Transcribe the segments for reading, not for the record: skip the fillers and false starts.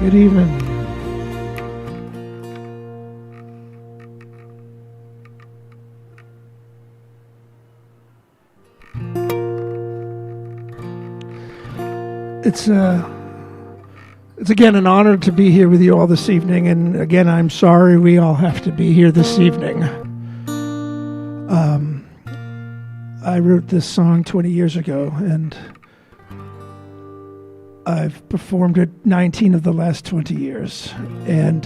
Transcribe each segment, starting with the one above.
Good evening. It's again an honor to be here with you all this evening, and again, I'm sorry we all have to be here this evening. I wrote this song 20 years ago, and I've performed it 19 of the last 20 years. And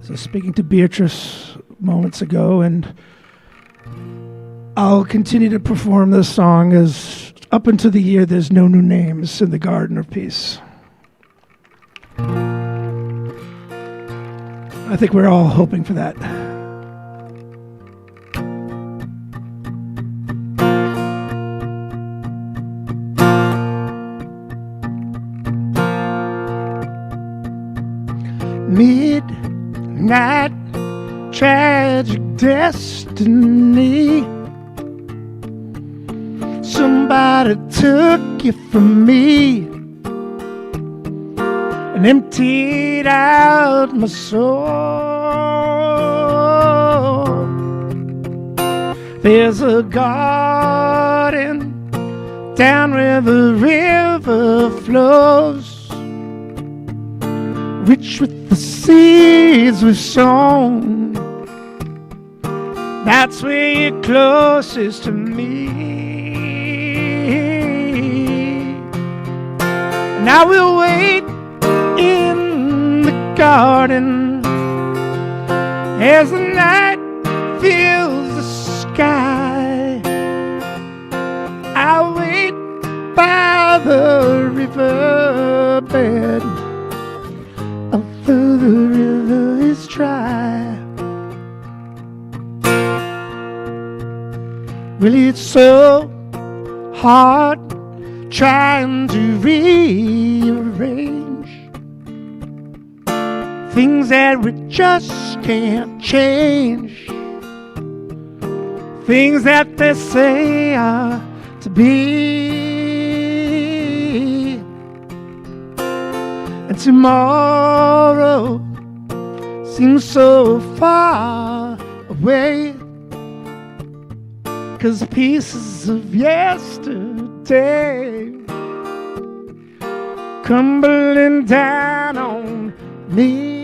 so speaking to Beatrice moments ago, and I'll continue to perform this song as up until the year there's no new names in the Garden of Peace. I think we're all hoping for that. Midnight tragic destiny. Somebody took you from me and emptied out my soul. There's a garden down where the river flows, rich with the seeds we've sown. That's where you're closest to me. And I will wait in the garden as the night fills the sky. I'll wait by the riverbed, although the river is dry. Well, it's so hard trying to rearrange things that we just can't change, things that they say are to be. And tomorrow seems so far away, 'cause pieces of yesterday crumbling down on me.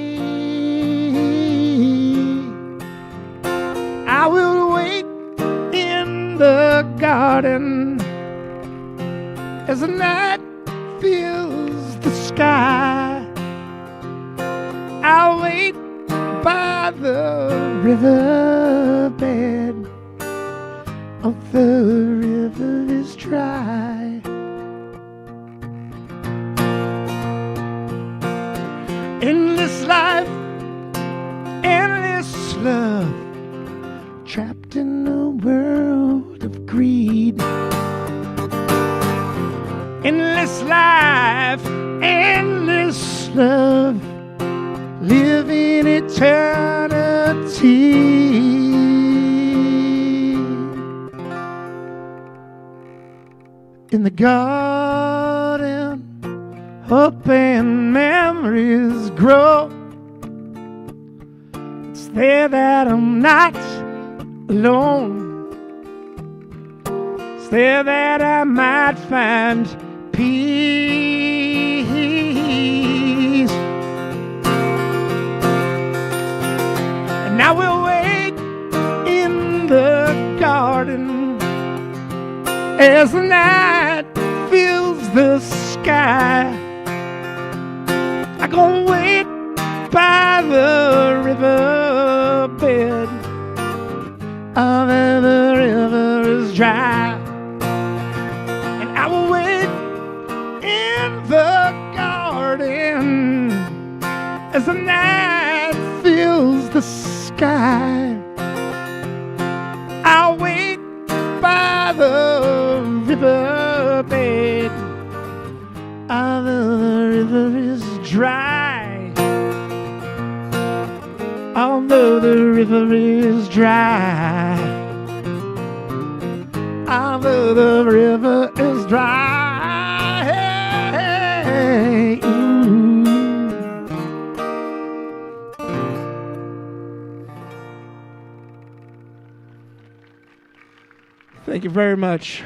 I will wait in the garden as the night fills the sky. I'll wait by the riverbed, although the river is dry. Endless life, endless love, trapped in a world of greed. Endless life, endless love, live in eternity. In the garden, hope and memories grow. It's there that I'm not alone. It's there that I might find peace. And I will wait in the garden as the night fills the sky. I'm gonna wait by the riverbed, although the river is dry. And I will wait in the garden as the night fills the sky. I'll wait by the riverbed, although the river is dry. Although the river is dry. Although the river is dry. Ooh. Thank you very much.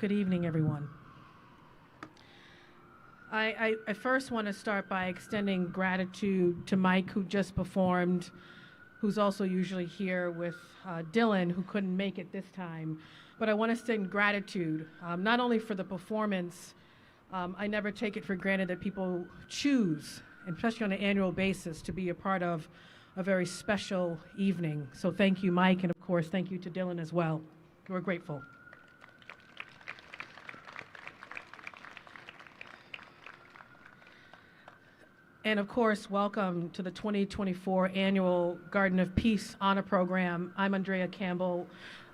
Good evening, everyone. I first want to start by extending gratitude to Mike, who just performed, who's also usually here with Dylan, who couldn't make it this time. But I want to extend gratitude, not only for the performance. I never take it for granted that people choose, especially on an annual basis, to be a part of a very special evening. So thank you, Mike, and of course, thank you to Dylan as well. We're grateful. And of course, welcome to the 2024 Annual Garden of Peace Honor Program. I'm Andrea Campbell,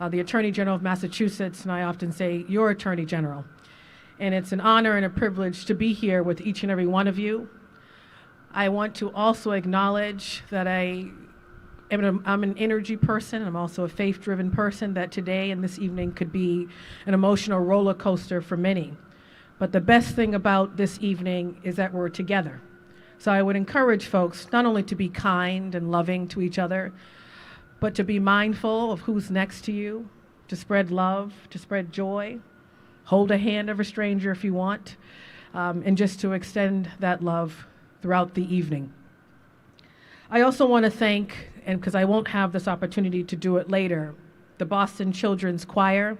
the Attorney General of Massachusetts, and I often say, your Attorney General. And it's an honor and a privilege to be here with each and every one of you. I want to also acknowledge that I'm an energy person. I'm also a faith-driven person, that today and this evening could be an emotional roller coaster for many. But the best thing about this evening is that we're together. So I would encourage folks not only to be kind and loving to each other, but to be mindful of who's next to you, to spread love, to spread joy, hold a hand of a stranger if you want, and just to extend that love throughout the evening. I also want to thank, and because I won't have this opportunity to do it later, the Boston Children's Choir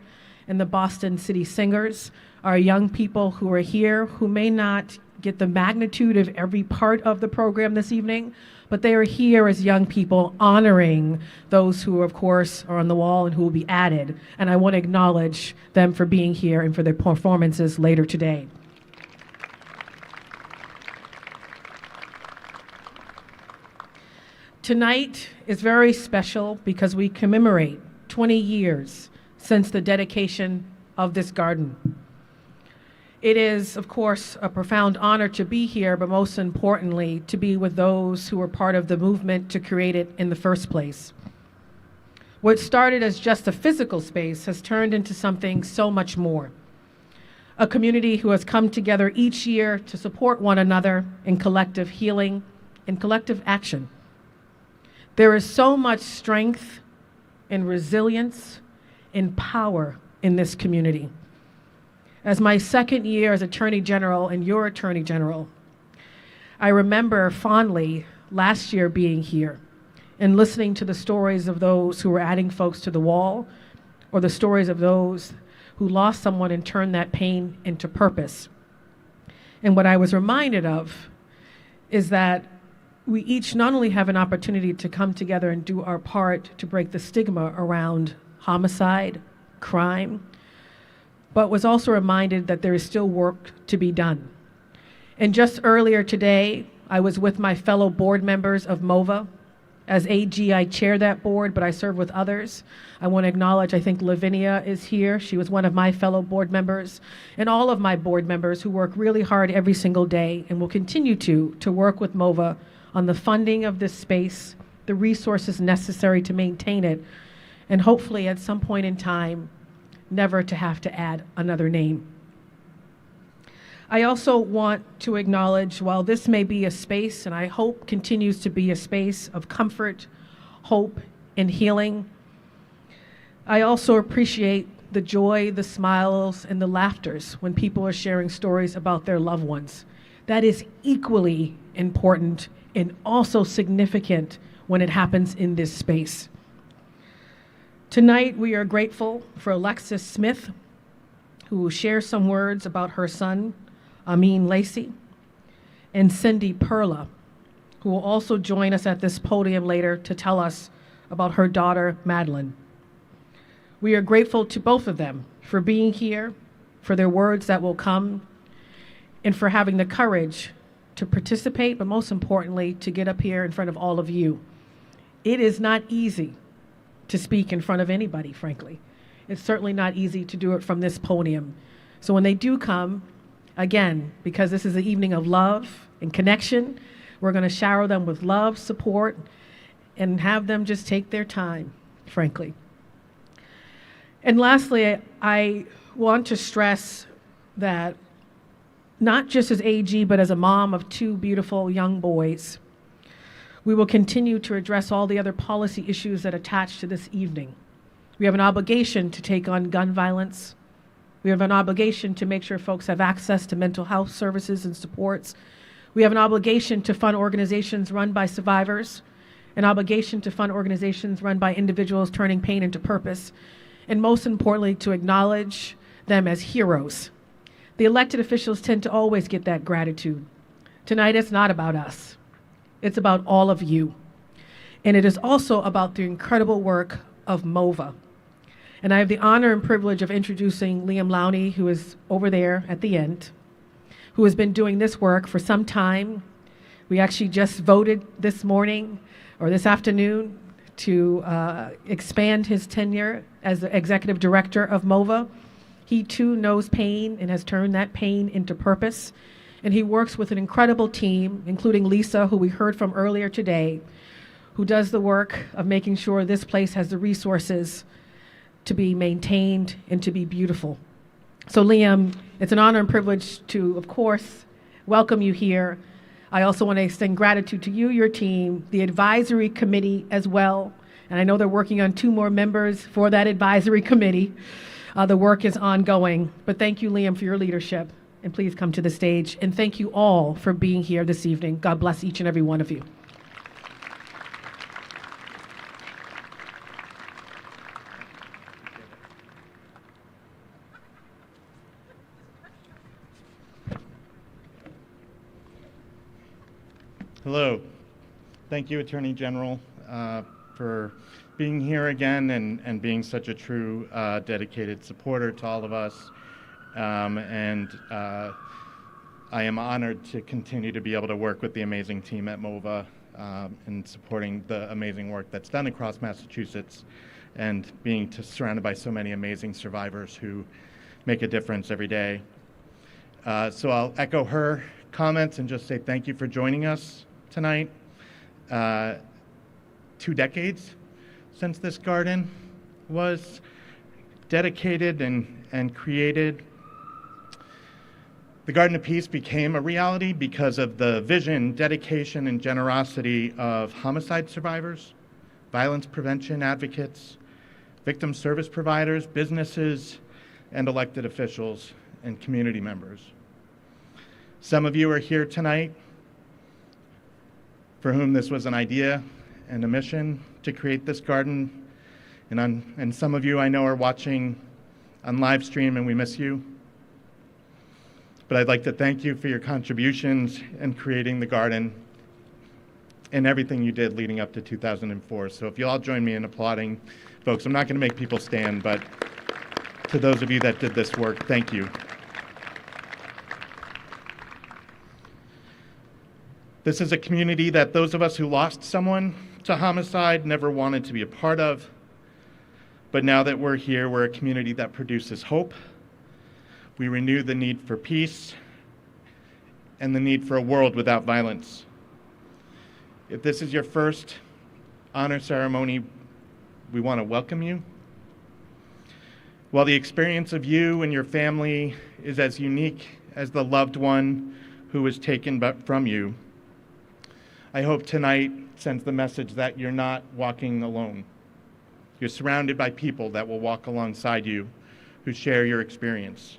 and the Boston City Singers, our young people who are here who may not get the magnitude of every part of the program this evening, but they are here as young people honoring those who, of course, are on the wall and who will be added. And I want to acknowledge them for being here and for their performances later today. Tonight is very special because we commemorate 20 years since the dedication of this garden. It is, of course, a profound honor to be here, but most importantly, to be with those who were part of the movement to create it in the first place. What started as just a physical space has turned into something so much more. A community who has come together each year to support one another in collective healing and collective action. There is so much strength and resilience and power in this community. As my second year as Attorney General and your Attorney General, I remember fondly last year being here and listening to the stories of those who were adding folks to the wall, or the stories of those who lost someone and turned that pain into purpose. And what I was reminded of is that we each not only have an opportunity to come together and do our part to break the stigma around homicide, crime, but was also reminded that there is still work to be done. And just earlier today, I was with my fellow board members of MOVA. As AG, I chair that board, but I serve with others. I want to acknowledge, I think Lavinia is here. She was one of my fellow board members, and all of my board members who work really hard every single day and will continue to work with MOVA on the funding of this space, the resources necessary to maintain it, and hopefully at some point in time, never to have to add another name. I also want to acknowledge, while this may be a space, and I hope continues to be a space of comfort, hope, and healing, I also appreciate the joy, the smiles, and the laughters when people are sharing stories about their loved ones. That is equally important and also significant when it happens in this space. Tonight, we are grateful for Alexis Smith, who will share some words about her son, Amin Lacey, and Cindy Perla, who will also join us at this podium later to tell us about her daughter, Madeline. We are grateful to both of them for being here, for their words that will come, and for having the courage to participate, but most importantly, to get up here in front of all of you. It is not easy to speak in front of anybody, frankly. It's certainly not easy to do it from this podium. So when they do come, again, because this is an evening of love and connection, we're going to shower them with love, support, and have them just take their time, frankly. And lastly, I want to stress that not just as AG, but as a mom of two beautiful young boys, we will continue to address all the other policy issues that attach to this evening. We have an obligation to take on gun violence. We have an obligation to make sure folks have access to mental health services and supports. We have an obligation to fund organizations run by survivors, an obligation to fund organizations run by individuals turning pain into purpose, and most importantly, to acknowledge them as heroes. The elected officials tend to always get that gratitude. Tonight, it's not about us. It's about all of you. And it is also about the incredible work of MOVA. And I have the honor and privilege of introducing Liam Lowney, who is over there at the end, who has been doing this work for some time. We actually just voted this morning or this afternoon to expand his tenure as the executive director of MOVA. He too knows pain and has turned that pain into purpose. And he works with an incredible team, including Lisa, who we heard from earlier today, who does the work of making sure this place has the resources to be maintained and to be beautiful. So Liam, it's an honor and privilege to, of course, welcome you here. I also want to extend gratitude to you, your team, the advisory committee as well. And I know they're working on 2 more members for that advisory committee. The work is ongoing. But thank you, Liam, for your leadership. And please come to the stage. And thank you all for being here this evening. God bless each and every one of you. Hello. Thank you, Attorney General, for being here again and being such a true dedicated supporter to all of us. I am honored to continue to be able to work with the amazing team at MOVA in supporting the amazing work that's done across Massachusetts and being surrounded by so many amazing survivors who make a difference every day. So I'll echo her comments and just say thank you for joining us tonight. 2 decades since this garden was dedicated and created. The Garden of Peace became a reality because of the vision, dedication, and generosity of homicide survivors, violence prevention advocates, victim service providers, businesses, and elected officials and community members. Some of you are here tonight for whom this was an idea and a mission to create this garden. And some of you I know are watching on live stream, and we miss you. But I'd like to thank you for your contributions in creating the garden and everything you did leading up to 2004. So if you all join me in applauding, folks, I'm not going to make people stand, but to those of you that did this work, thank you. This is a community that those of us who lost someone to homicide never wanted to be a part of. But now that we're here, we're a community that produces hope. We renew the need for peace and the need for a world without violence. If this is your first honor ceremony, we want to welcome you. While the experience of you and your family is as unique as the loved one who was taken from you, I hope tonight sends the message that you're not walking alone. You're surrounded by people that will walk alongside you who share your experience.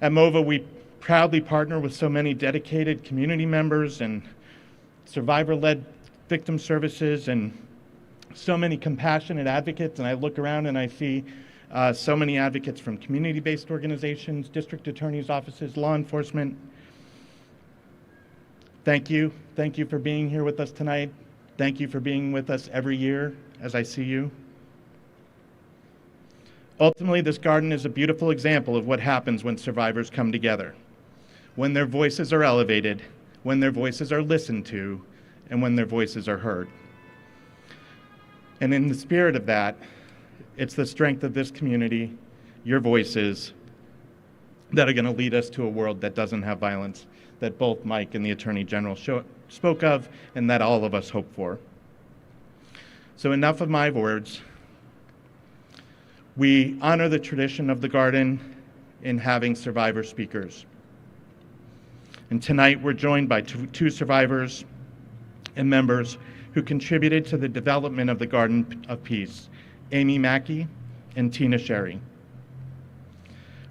At MOVA, we proudly partner with so many dedicated community members and survivor-led victim services and so many compassionate advocates. And I look around and I see so many advocates from community-based organizations, district attorneys' offices, law enforcement. Thank you. Thank you for being here with us tonight. Thank you for being with us every year as I see you. Ultimately, this garden is a beautiful example of what happens when survivors come together, when their voices are elevated, when their voices are listened to, and when their voices are heard. And in the spirit of that, it's the strength of this community, your voices, that are going to lead us to a world that doesn't have violence, that both Mike and the Attorney General spoke of, and that all of us hope for. So enough of my words. We honor the tradition of the garden in having survivor speakers. And tonight we're joined by two survivors and members who contributed to the development of the Garden of Peace, Amy Mackey and Tina Sherry.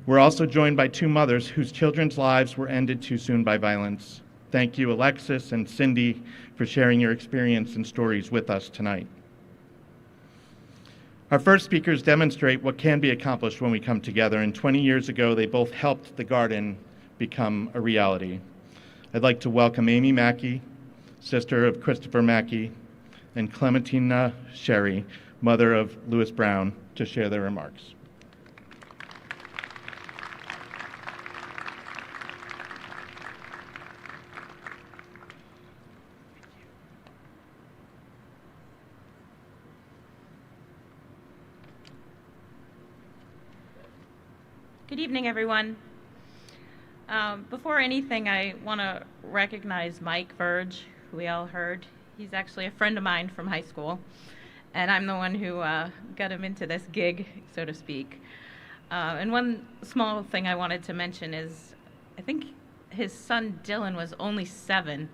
We're also joined by two mothers whose children's lives were ended too soon by violence. Thank you, Alexis and Cindy, for sharing your experience and stories with us tonight. Our first speakers demonstrate what can be accomplished when we come together, and 20 years ago, they both helped the garden become a reality. I'd like to welcome Amy Mackey, sister of Christopher Mackey, and Clementina Sherry, mother of Lewis Brown, to share their remarks. Good evening, everyone. Before anything, I want to recognize Mike Verge, who we all heard. He's actually a friend of mine from high school, and I'm the one who got him into this gig, so to speak. And one small thing I wanted to mention is I think his son Dylan was only 7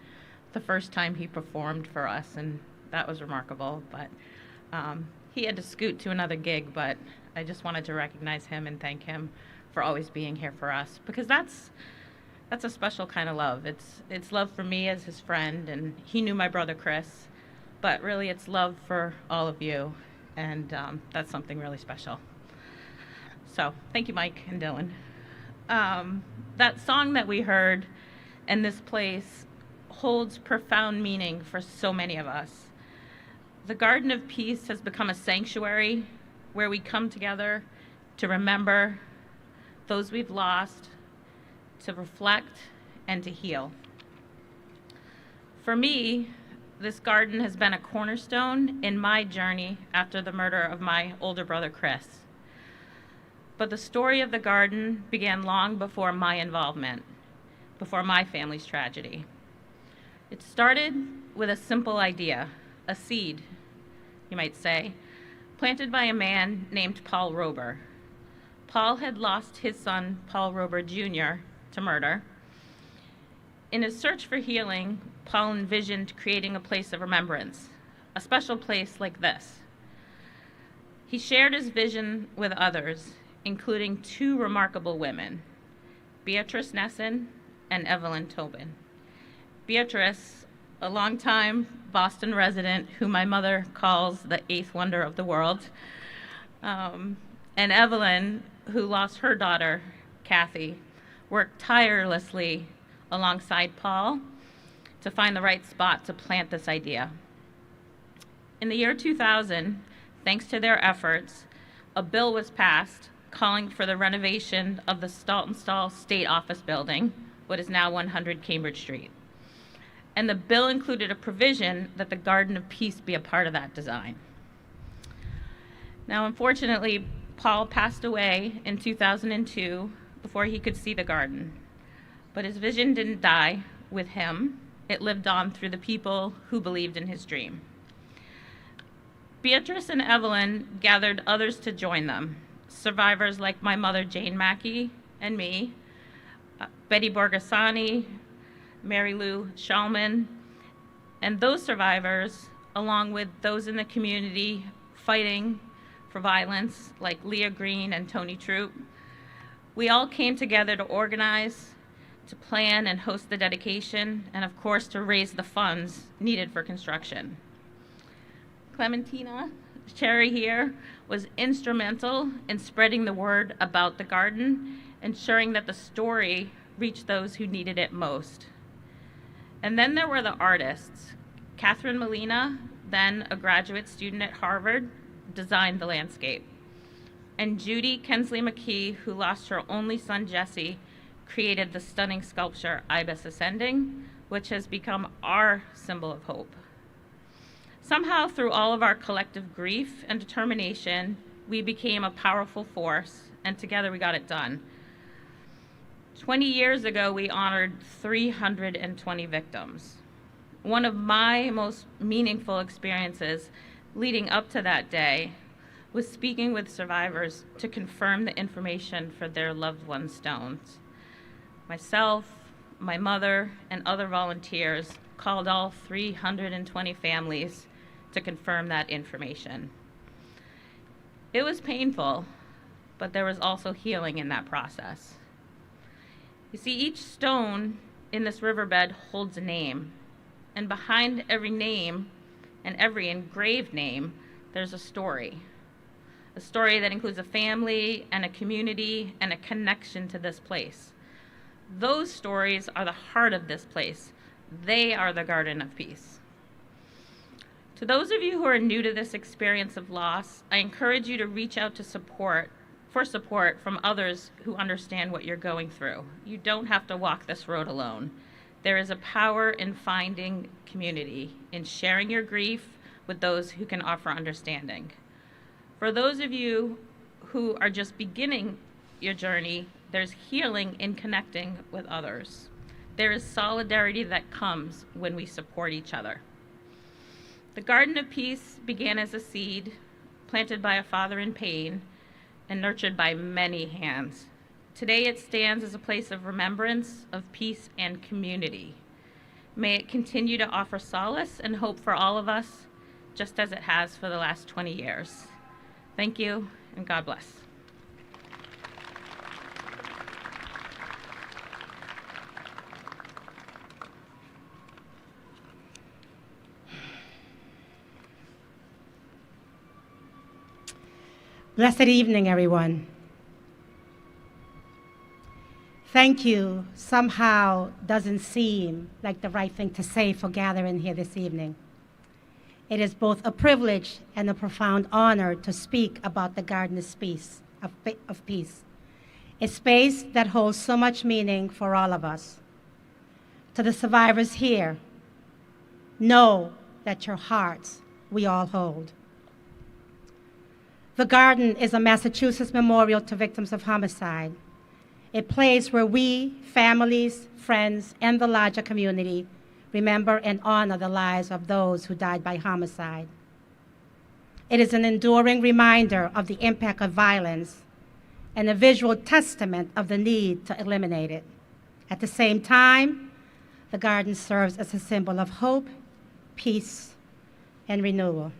the first time he performed for us, and that was remarkable. But he had to scoot to another gig, but I just wanted to recognize him and thank him for always being here for us, because that's a special kind of love. It's love for me as his friend, and he knew my brother Chris, but really it's love for all of you, and that's something really special. So thank you, Mike and Dylan. That song that we heard and this place holds profound meaning for so many of us. The Garden of Peace has become a sanctuary where we come together to remember those we've lost, to reflect, and to heal. For me, this garden has been a cornerstone in my journey after the murder of my older brother, Chris. But the story of the garden began long before my involvement, before my family's tragedy. It started with a simple idea, a seed, you might say, planted by a man named Paul Rober. Paul had lost his son, Paul Rober Jr., to murder. In his search for healing, Paul envisioned creating a place of remembrance, a special place like this. He shared his vision with others, including 2 remarkable women, Beatrice Nesson and Evelyn Tobin. Beatrice, a longtime Boston resident who my mother calls the 8th wonder of the world, and Evelyn, who lost her daughter, Kathy, worked tirelessly alongside Paul to find the right spot to plant this idea. In the year 2000, thanks to their efforts, a bill was passed calling for the renovation of the Saltonstall State Office Building, what is now 100 Cambridge Street. And the bill included a provision that the Garden of Peace be a part of that design. Now, unfortunately, Paul passed away in 2002 before he could see the garden. But his vision didn't die with him. It lived on through the people who believed in his dream. Beatrice and Evelyn gathered others to join them, survivors like my mother, Jane Mackey, and me, Betty Borgasani, Mary Lou Shulman, and those survivors, along with those in the community fighting for violence, like Leah Green and Tony Troop. We all came together to organize, to plan and host the dedication, and of course to raise the funds needed for construction. Clementina Sherry here was instrumental in spreading the word about the garden, ensuring that the story reached those who needed it most. And then there were the artists. Catherine Molina, then a graduate student at Harvard, designed the landscape. And Judy Kensley McKee, who lost her only son Jesse, created the stunning sculpture Ibis Ascending, which has become our symbol of hope. Somehow, through all of our collective grief and determination, we became a powerful force, and together we got it done. 20 years ago, we honored 320 victims. One of my most meaningful experiences leading up to that day was speaking with survivors to confirm the information for their loved ones' stones. Myself, my mother, and other volunteers called all 320 families to confirm that information. It was painful, but there was also healing in that process. You see, each stone in this riverbed holds a name, and behind every name and every engraved name, there's a story that includes a family and a community and a connection to this place. Those stories are the heart of this place. They are the Garden of Peace. To those of you who are new to this experience of loss, I encourage you to reach out for support from others who understand what you're going through. You don't have to walk this road alone. There is a power in finding community, in sharing your grief with those who can offer understanding. For those of you who are just beginning your journey, there's healing in connecting with others. There is solidarity that comes when we support each other. The Garden of Peace began as a seed planted by a father in pain and nurtured by many hands. Today it stands as a place of remembrance, of peace, and community. May it continue to offer solace and hope for all of us, just as it has for the last 20 years. Thank you, and God bless. Blessed evening, everyone. Thank you somehow doesn't seem like the right thing to say for gathering here this evening. It is both a privilege and a profound honor to speak about the Garden of Peace, a space that holds so much meaning for all of us. To the survivors here, know that your hearts we all hold. The Garden is a Massachusetts memorial to victims of homicide, a place where we, families, friends, and the larger community remember and honor the lives of those who died by homicide. It is an enduring reminder of the impact of violence and a visual testament of the need to eliminate it. At the same time, the Garden serves as a symbol of hope, peace, and renewal.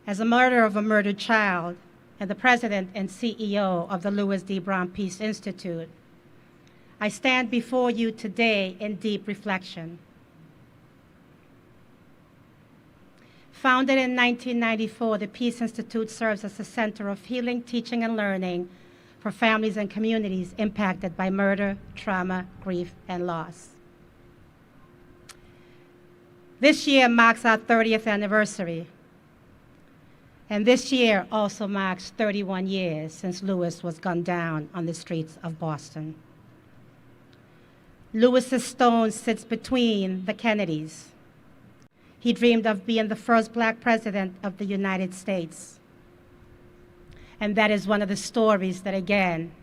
As a mother of a murdered child and the president and CEO of the Louis D. Brown Peace Institute, I stand before you today in deep reflection. Founded in 1994, the Peace Institute serves as a center of healing, teaching, and learning for families and communities impacted by murder, trauma, grief, and loss. This year marks our 30th anniversary. And this year also marks 31 years since Louis was gunned down on the streets of Boston. Louis's stone sits between the Kennedys. He dreamed of being the first Black president of the United States. And that is one of the stories that, again,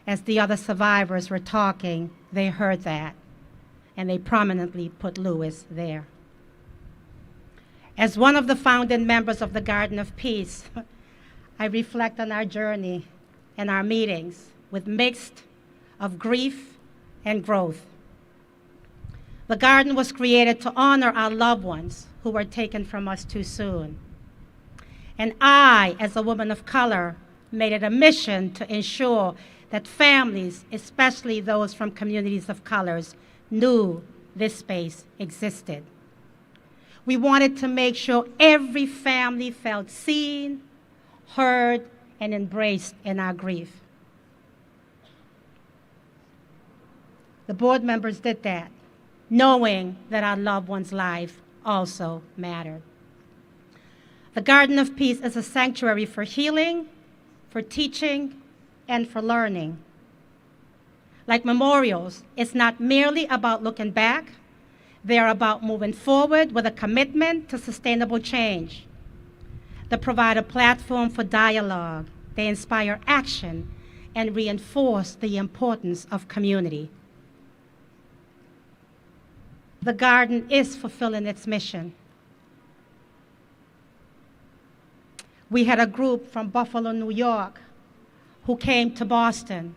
as the other survivors were talking, they heard that, and they prominently put Louis there. As one of the founding members of the Garden of Peace, I reflect on our journey and our meetings with mixed of grief and growth. The Garden was created to honor our loved ones who were taken from us too soon. And I, as a woman of color, made it a mission to ensure that families, especially those from communities of colors, knew this space existed. We wanted to make sure every family felt seen, heard, and embraced in our grief. The board members did that, knowing that our loved one's life also mattered. The Garden of Peace is a sanctuary for healing, for teaching, and for learning. Like memorials, it's not merely about looking back. They are about moving forward with a commitment to sustainable change. They provide a platform for dialogue. They inspire action and reinforce the importance of community. The Garden is fulfilling its mission. We had a group from Buffalo, New York, who came to Boston,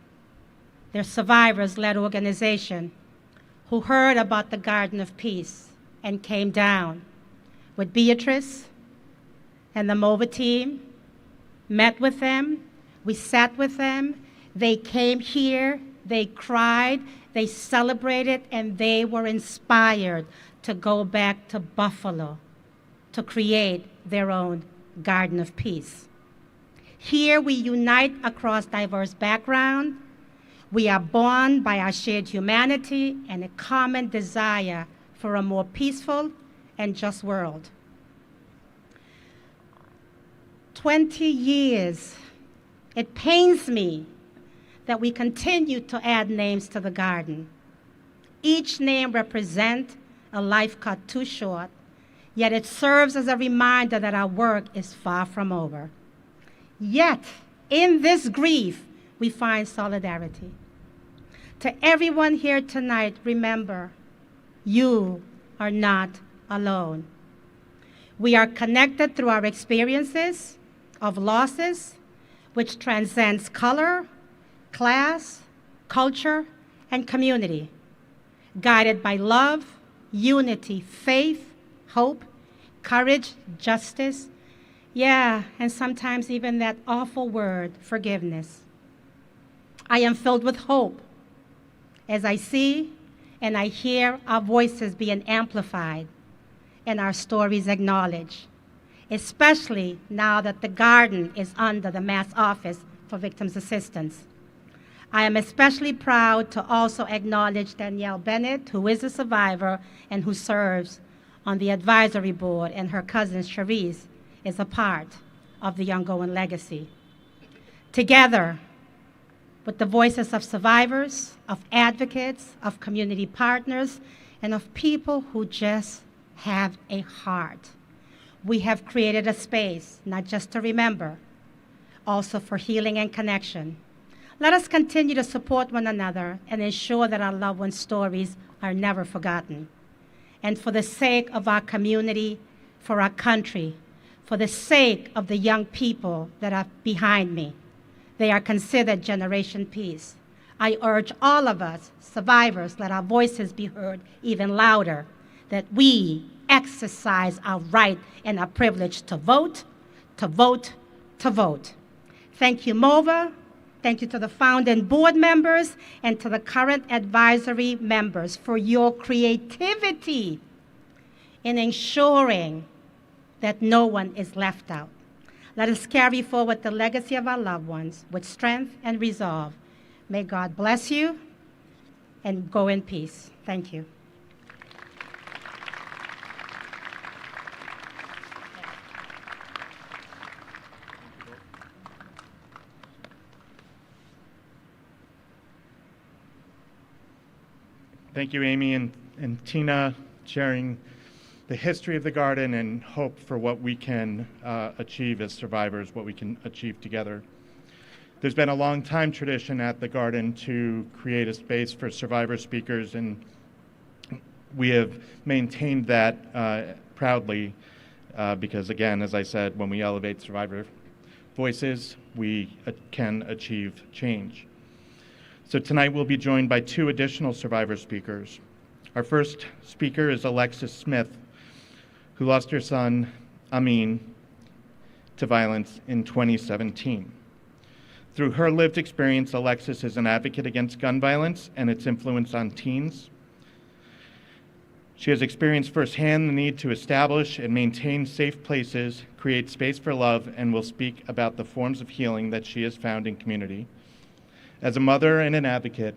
their survivors-led organization, who heard about the Garden of Peace and came down with Beatrice and the MOVA team, met with them, we sat with them, they came here, they cried, they celebrated, and they were inspired to go back to Buffalo to create their own Garden of Peace. Here we unite across diverse backgrounds. We are born by our shared humanity and a common desire for a more peaceful and just world. 20 years, it pains me that we continue to add names to the garden. Each name represents a life cut too short, yet it serves as a reminder that our work is far from over. Yet, in this grief, we find solidarity. To everyone here tonight, remember, you are not alone. We are connected through our experiences of losses, which transcends color, class, culture, and community, guided by love, unity, faith, hope, courage, justice, and sometimes even that awful word, forgiveness. I am filled with hope as I see and I hear our voices being amplified and our stories acknowledged, especially now that the garden is under the Mass Office for Victims Assistance. I am especially proud to also acknowledge Danielle Bennett, who is a survivor and who serves on the advisory board, and her cousin Cherise is a part of the ongoing legacy. Together, with the voices of survivors, of advocates, of community partners, and of people who just have a heart, we have created a space not just to remember, also for healing and connection. Let us continue to support one another and ensure that our loved ones' stories are never forgotten. And for the sake of our community, for our country, for the sake of the young people that are behind me, they are considered Generation Peace. I urge all of us, survivors, let our voices be heard even louder, that we exercise our right and our privilege to vote, to vote, to vote. Thank you, MOVA. Thank you to the founding board members and to the current advisory members for your creativity in ensuring that no one is left out. Let us carry forward the legacy of our loved ones with strength and resolve. May God bless you and go in peace. Thank you. Thank you, Amy and Tina, sharing the history of the garden and hope for what we can achieve as survivors, what we can achieve together. There's been a long time tradition at the garden to create a space for survivor speakers, and we have maintained that proudly because, again, as I said, when we elevate survivor voices, we can achieve change. So tonight we'll be joined by two additional survivor speakers. Our first speaker is Alexis Smith, who lost her son, Amin, to violence in 2017. Through her lived experience, Alexis is an advocate against gun violence and its influence on teens. She has experienced firsthand the need to establish and maintain safe places, create space for love, and will speak about the forms of healing that she has found in community. As a mother and an advocate,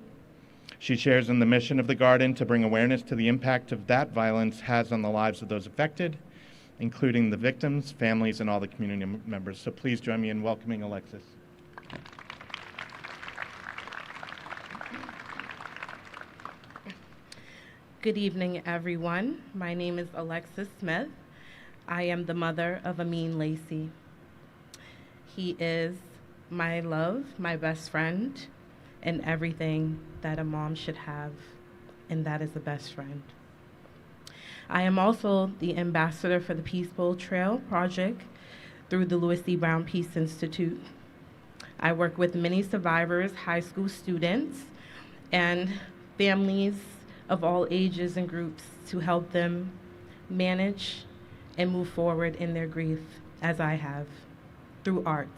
she shares in the mission of the garden to bring awareness to the impact of that violence has on the lives of those affected, including the victims, families, and all the community members. So please join me in welcoming Alexis. Good evening, everyone. My name is Alexis Smith. I am the mother of Amin Lacey. He is my love, my best friend, and everything that a mom should have, and that is a best friend. I am also the ambassador for the Peace Bowl Trail project through the Louis C. Brown Peace Institute. I work with many survivors, high school students, and families of all ages and groups to help them manage and move forward in their grief, as I have, through art.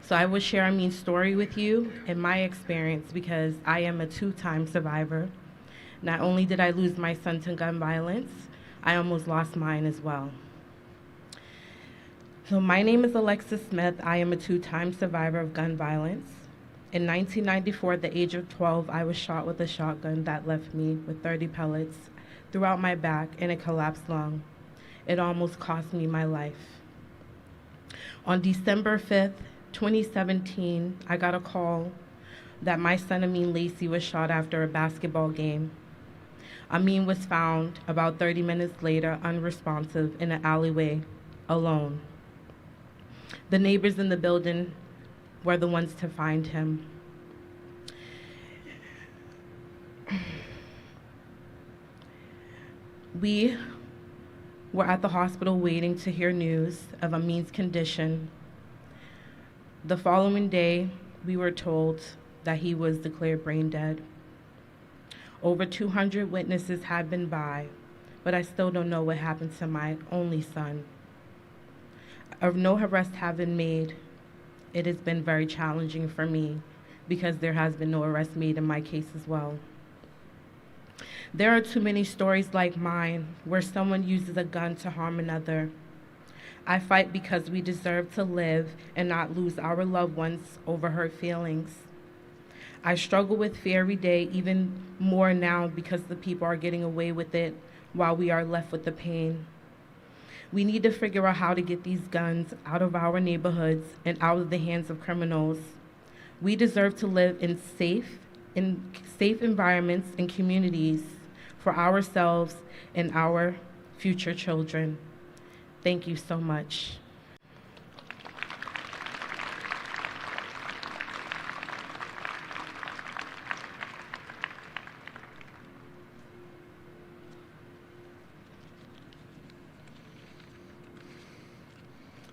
So I will share Amin's story with you and my experience because I am a two-time survivor. Not only did I lose my son to gun violence, I almost lost mine as well. So my name is Alexis Smith. I am a two-time survivor of gun violence. In 1994, at the age of 12, I was shot with a shotgun that left me with 30 pellets throughout my back and a collapsed lung. It almost cost me my life. On December 5th, 2017, I got a call that my son Amin Lacey was shot after a basketball game. Amin was found about 30 minutes later, unresponsive, in an alleyway, alone. The neighbors in the building were the ones to find him. We were at the hospital waiting to hear news of Amin's condition. The following day, we were told that he was declared brain dead. Over 200 witnesses had been by, but I still don't know what happened to my only son. No arrests have been made. It has been very challenging for me because there has been no arrest made in my case as well. There are too many stories like mine where someone uses a gun to harm another. I fight because we deserve to live and not lose our loved ones over hurt feelings. I struggle with fear every day, even more now because the people are getting away with it while we are left with the pain. We need to figure out how to get these guns out of our neighborhoods and out of the hands of criminals. We deserve to live in safe environments and communities for ourselves and our future children. Thank you so much.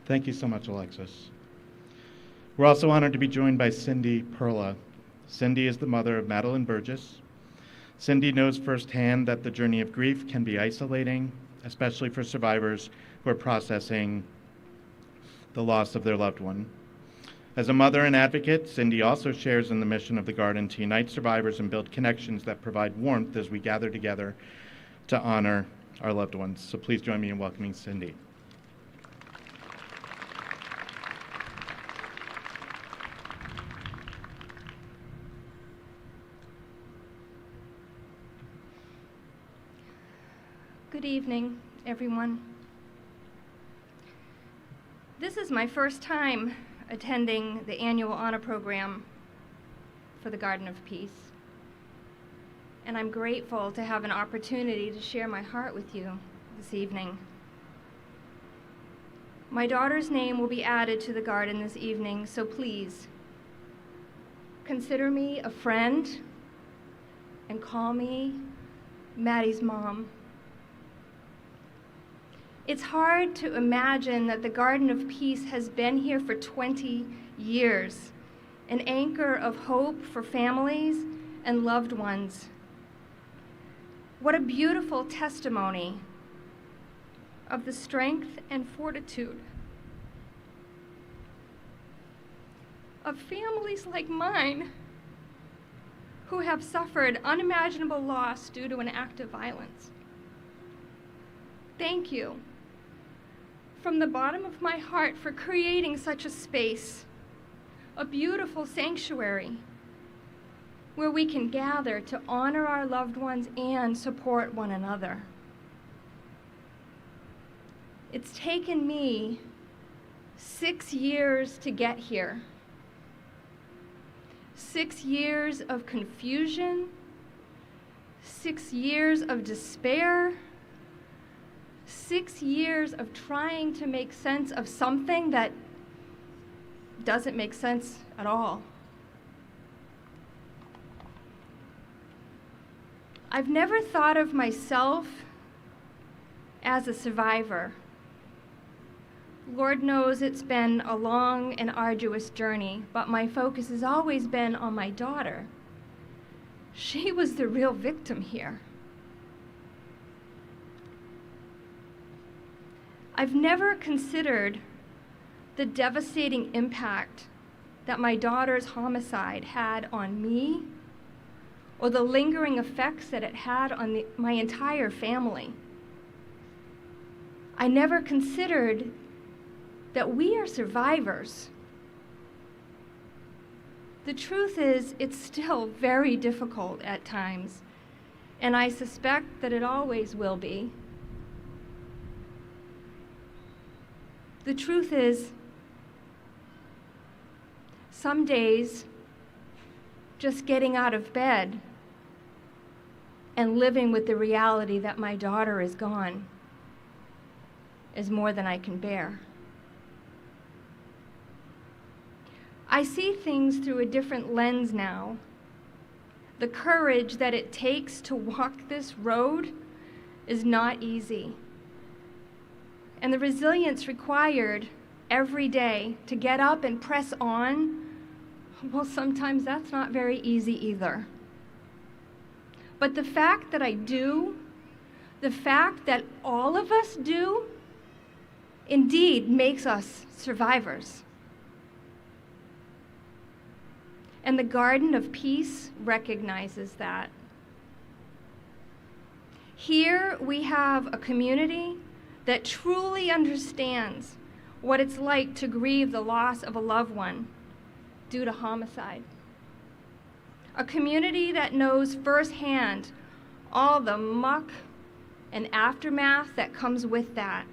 Thank you so much, Alexis. We're also honored to be joined by Cindy Perla. Cindy is the mother of Madeline Burgess. Cindy knows firsthand that the journey of grief can be isolating, especially for survivors who are processing the loss of their loved one. As a mother and advocate, Cindy also shares in the mission of the Garden to unite survivors and build connections that provide warmth as we gather together to honor our loved ones. So please join me in welcoming Cindy. Good evening, everyone. This is my first time attending the annual honor program for the Garden of Peace, and I'm grateful to have an opportunity to share my heart with you this evening. My daughter's name will be added to the garden this evening, so please consider me a friend and call me Maddie's mom. It's hard to imagine that the Garden of Peace has been here for 20 years, an anchor of hope for families and loved ones. What a beautiful testimony of the strength and fortitude of families like mine who have suffered unimaginable loss due to an act of violence. Thank you from the bottom of my heart for creating such a space, a beautiful sanctuary where we can gather to honor our loved ones and support one another. It's taken me 6 years to get here. 6 years of confusion, 6 years of despair, 6 years of trying to make sense of something that doesn't make sense at all. I've never thought of myself as a survivor, Lord knows it's been a long and arduous journey, but my focus has always been on my daughter. She was the real victim here. I've never considered the devastating impact that my daughter's homicide had on me, or the lingering effects that it had on my entire family. I never considered that we are survivors. The truth is, it's still very difficult at times, and I suspect that it always will be. The truth is, some days, just getting out of bed and living with the reality that my daughter is gone is more than I can bear. I see things through a different lens now. The courage that it takes to walk this road is not easy. And the resilience required every day to get up and press on, well, sometimes that's not very easy either. But the fact that I do, the fact that all of us do, indeed makes us survivors. And the Garden of Peace recognizes that. Here we have a community that truly understands what it's like to grieve the loss of a loved one due to homicide. A community that knows firsthand all the muck and aftermath that comes with that.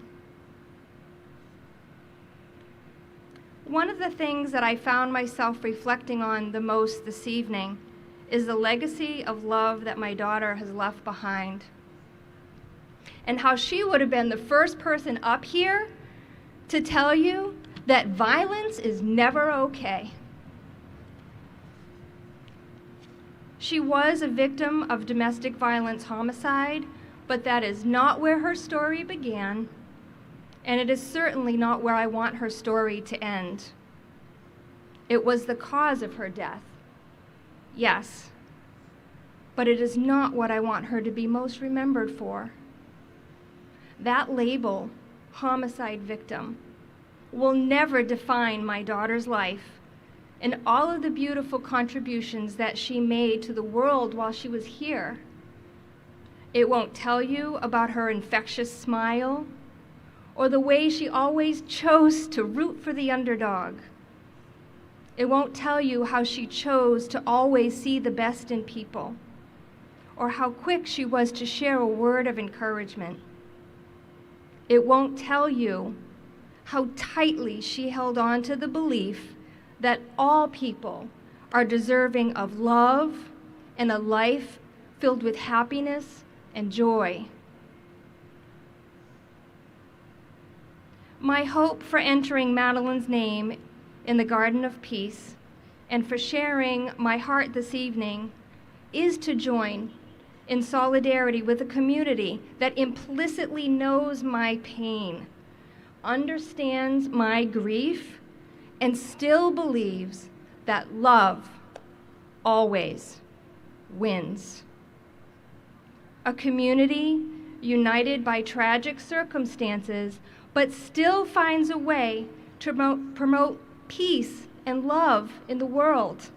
One of the things that I found myself reflecting on the most this evening is the legacy of love that my daughter has left behind, and how she would have been the first person up here to tell you that violence is never okay. She was a victim of domestic violence homicide, but that is not where her story began, and it is certainly not where I want her story to end. It was the cause of her death, yes, but it is not what I want her to be most remembered for. That label, homicide victim, will never define my daughter's life and all of the beautiful contributions that she made to the world while she was here. It won't tell you about her infectious smile or the way she always chose to root for the underdog. It won't tell you how she chose to always see the best in people, or how quick she was to share a word of encouragement. It won't tell you how tightly she held on to the belief that all people are deserving of love and a life filled with happiness and joy. My hope for entering Madeline's name in the Garden of Peace and for sharing my heart this evening is to join in solidarity with a community that implicitly knows my pain, understands my grief, and still believes that love always wins. A community united by tragic circumstances, but still finds a way to promote peace and love in the world.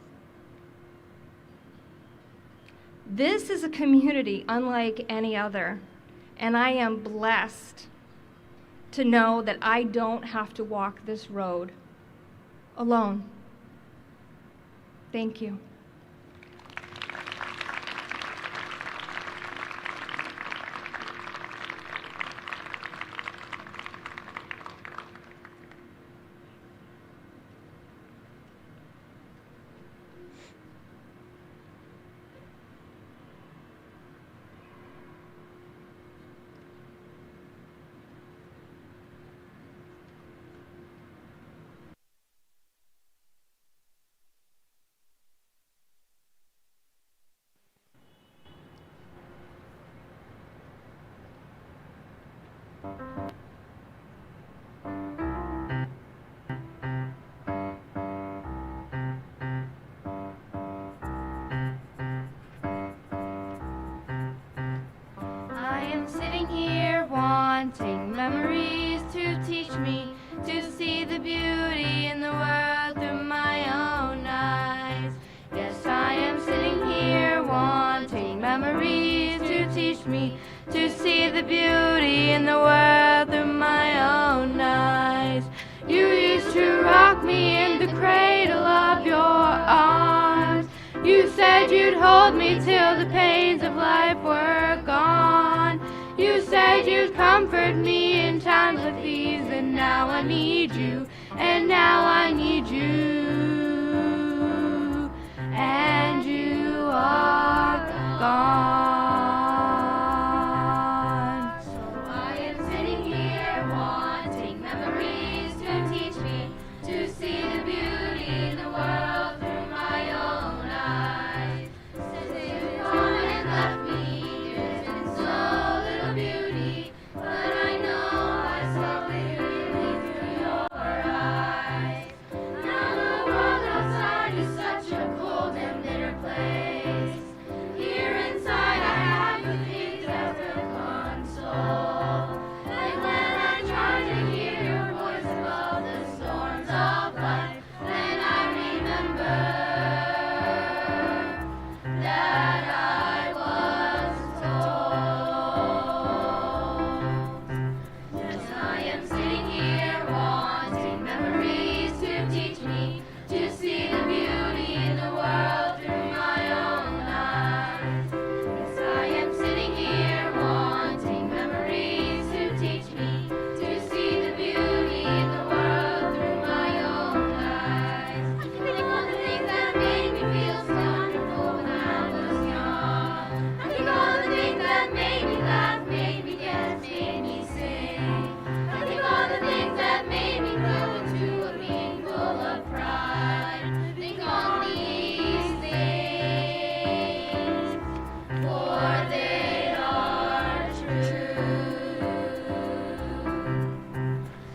This is a community unlike any other, and I am blessed to know that I don't have to walk this road alone. Thank you. am sitting here wanting memories to teach me to see the beauty in the world through my own eyes. Yes, I am sitting here wanting memories to teach me to see the beauty in the world through my own eyes. You used to rock me in the cradle of your arms. You said you'd hold me till the pains of life were gone. You said you'd comfort me in times like these, and now I need you, and now I need you, and you are gone. So I am sitting here wanting memories to teach me to see the beauty in the world through my own eyes. Since you've gone and left me, there's been so little beauty, but I know I saw clearly through your eyes. Now the world outside is such a cold and bitter place. Here inside I have the things that will console. Like when I try to hear your voice above the storms of life, then I remember that I was told. Yes, I am sitting here wanting memories to teach me to see the beauty in the world through my own eyes. Yes, I am sitting here wanting memories to teach me to see the beauty in the world through my own eyes. I think all the things that made me feel so wonderful when I was young. I think all the things that made me laugh, made me dance, made me sing. I think all the things that made me grow into a being full of pride. Think on these things, for they are true.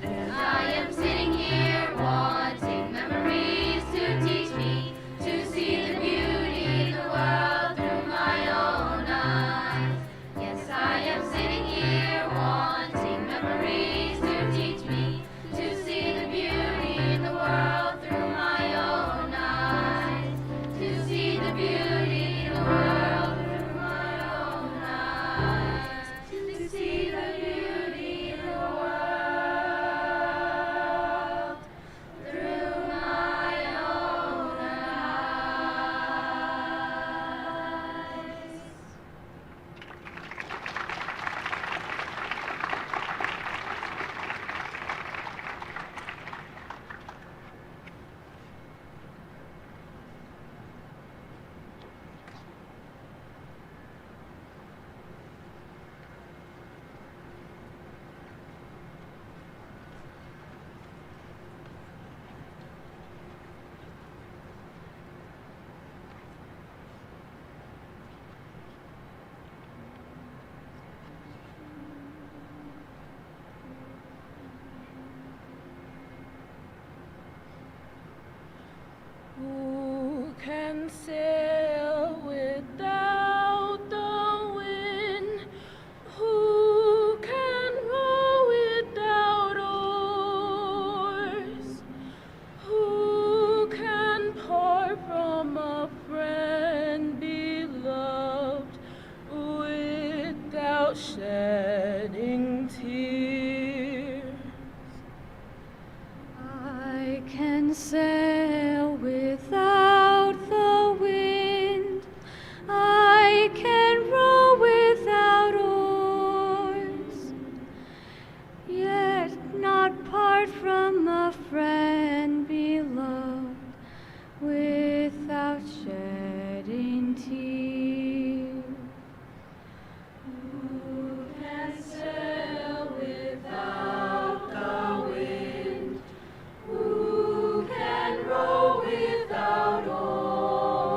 And I am sitting here wanting memories to teach me to see the beauty in the world through my own eyes. Yes, I am sitting here wanting memories to teach me to see the beauty in the world through my own eyes. To see the beauty in the world through my own eyes. To see the beauty in the world through my own eyes. Who can sail without the wind? Who can row without oars? Who can part from a friend beloved without shedding tears? I can sail without the wind. I can row without oars. Yet not part from a friend beloved without shedding tears. Who can sail without the wind? Who can row without oars?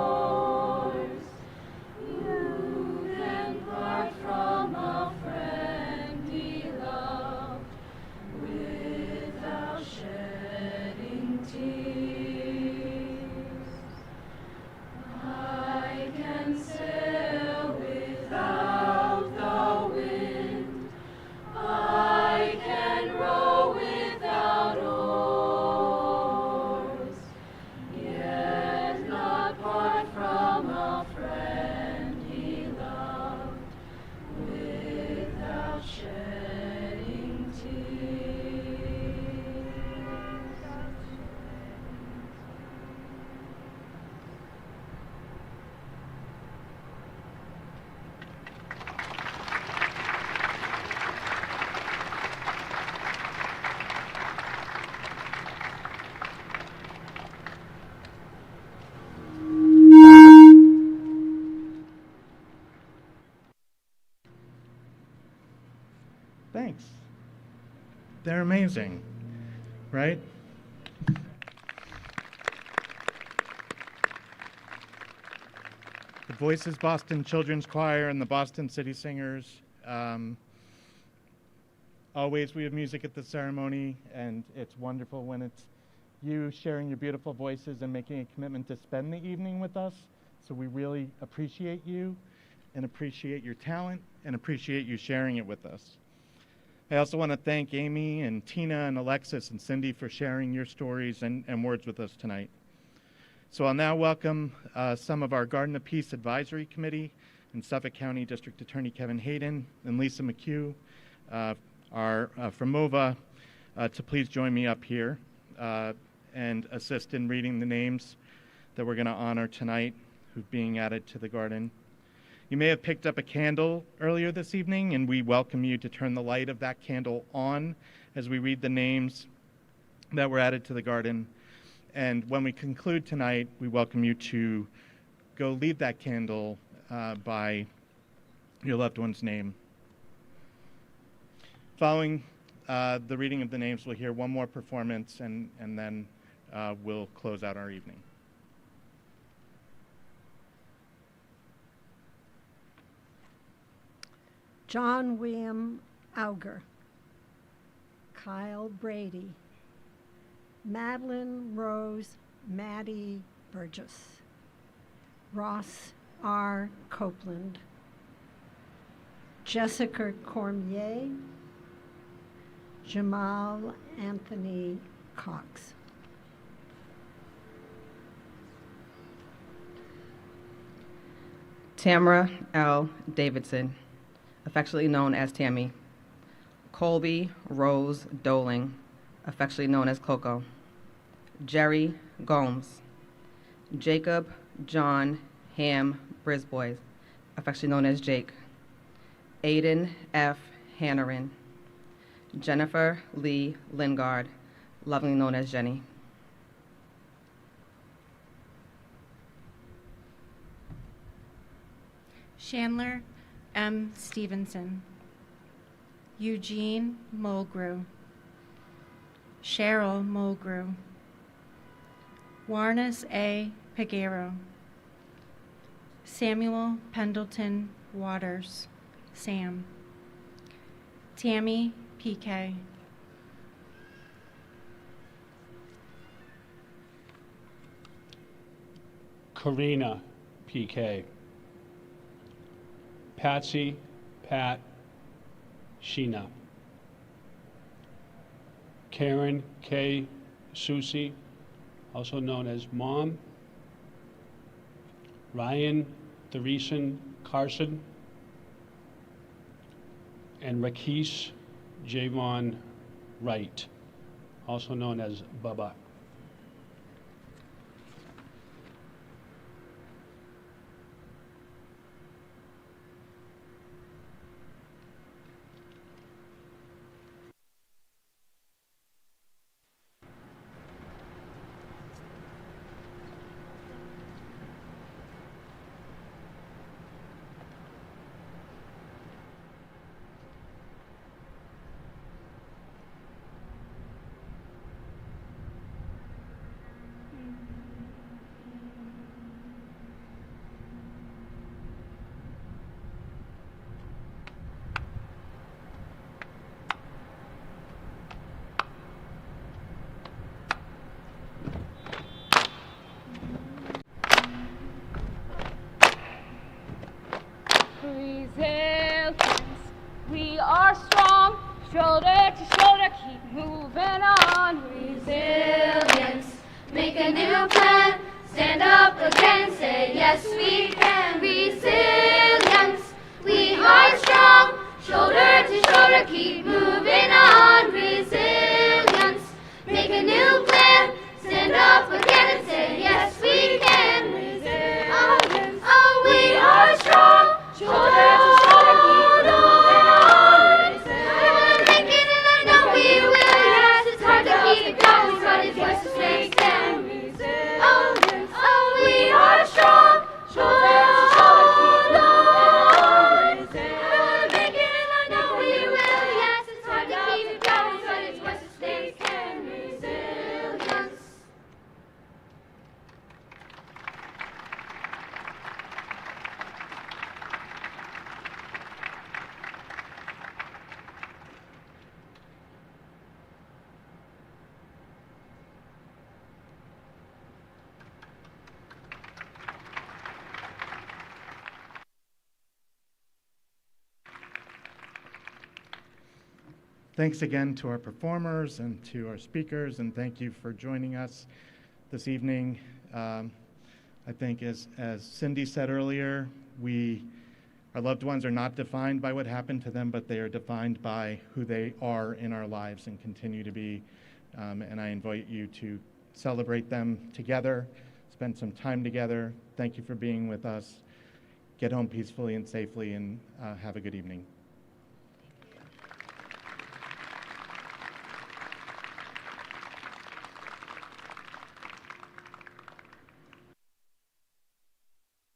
Who can part from a friend beloved without shedding tears? They're amazing, right? The Voices Boston Children's Choir and the Boston City Singers. Always we have music at the ceremony, and it's wonderful when it's you sharing your beautiful voices and making a commitment to spend the evening with us. So we really appreciate you and appreciate your talent and appreciate you sharing it with us. I also want to thank Amy and Tina and Alexis and Cindy for sharing your stories and words with us tonight. So I'll now welcome some of our Garden of Peace Advisory Committee and Suffolk County District Attorney Kevin Hayden and Lisa McHugh from MOVA to please join me up here and assist in reading the names that we're going to honor tonight who's being added to the garden. You may have picked up a candle earlier this evening, and we welcome you to turn the light of that candle on as we read the names that were added to the garden. And when we conclude tonight, we welcome you to go leave that candle by your loved one's name. Following the reading of the names, we'll hear one more performance, and then we'll close out our evening. John William Auger, Kyle Brady, Madeline Rose Maddie Burgess, Ross R. Copeland, Jessica Cormier, Jamal Anthony Cox. Tamara L. Davidson, affectionately known as Tammy. Colby Rose Doling, affectionately known as Coco. Jerry Gomes. Jacob John Ham Brisbois, affectionately known as Jake. Aiden F. Hanneran. Jennifer Lee Lingard, lovingly known as Jenny. Chandler M. Stevenson, Eugene Mulgrew, Cheryl Mulgrew, Warnes A. Peguero, Samuel Pendleton Waters, Sam, Tammy P.K., Karina P.K., Patsy Pat Sheena, Karen K. Susie, also known as Mom, Ryan Thereson Carson, and Rakis Javon Wright, also known as Bubba. Resilience, we are strong, shoulder to shoulder, keep moving on. Resilience, make a new plan, stand up again, say yes we can. Resilience, we are strong, shoulder to shoulder, keep moving on. Resilience, make a new plan, stand up again and say yes we can. Resilience, oh we are strong. Shoulder to shoulder, keep moving on. We're making it, I know we will. Yes, it's hard to keep going, but it's just to stay stand. Oh, oh, we are strong. Shoulder to shoulder, keep moving on. We're making it, I know we will. Yes, it's hard to keep Thanks again to our performers and to our speakers, and thank you for joining us this evening. I think as Cindy said earlier, our loved ones are not defined by what happened to them, but they are defined by who they are in our lives and continue to be. And I invite you to celebrate them together, spend some time together. Thank you for being with us. Get home peacefully and safely, and have a good evening.